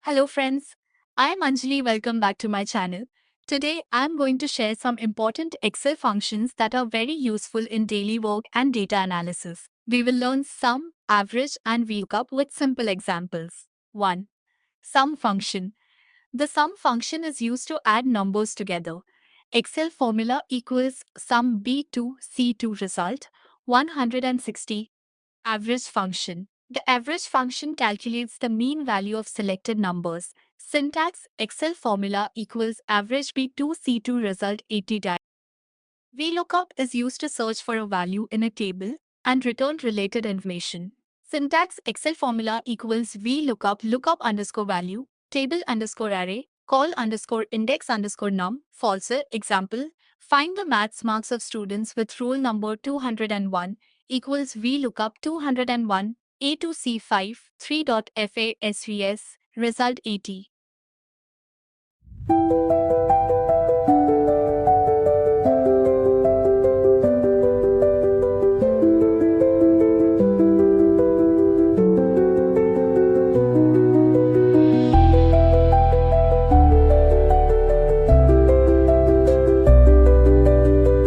Hello friends, I am Anjali. Welcome back to my channel. Today I am going to share some important Excel functions that are very useful in daily work and data analysis. We will learn sum, average and VLOOKUP with simple examples. 1. Sum function. The sum function is used to add numbers together. Excel formula equals sum B2 C2 result 160. Average function. The average function calculates the mean value of selected numbers. Syntax Excel formula equals average B2 C2 result 80 die. VLOOKUP is used to search for a value in a table and return related information. Syntax Excel formula equals VLOOKUP lookup underscore value, table underscore array, call underscore index underscore num, false. Example, find the maths marks of students with roll number 201 equals VLOOKUP 201 A to C5 3.FASVS result 80.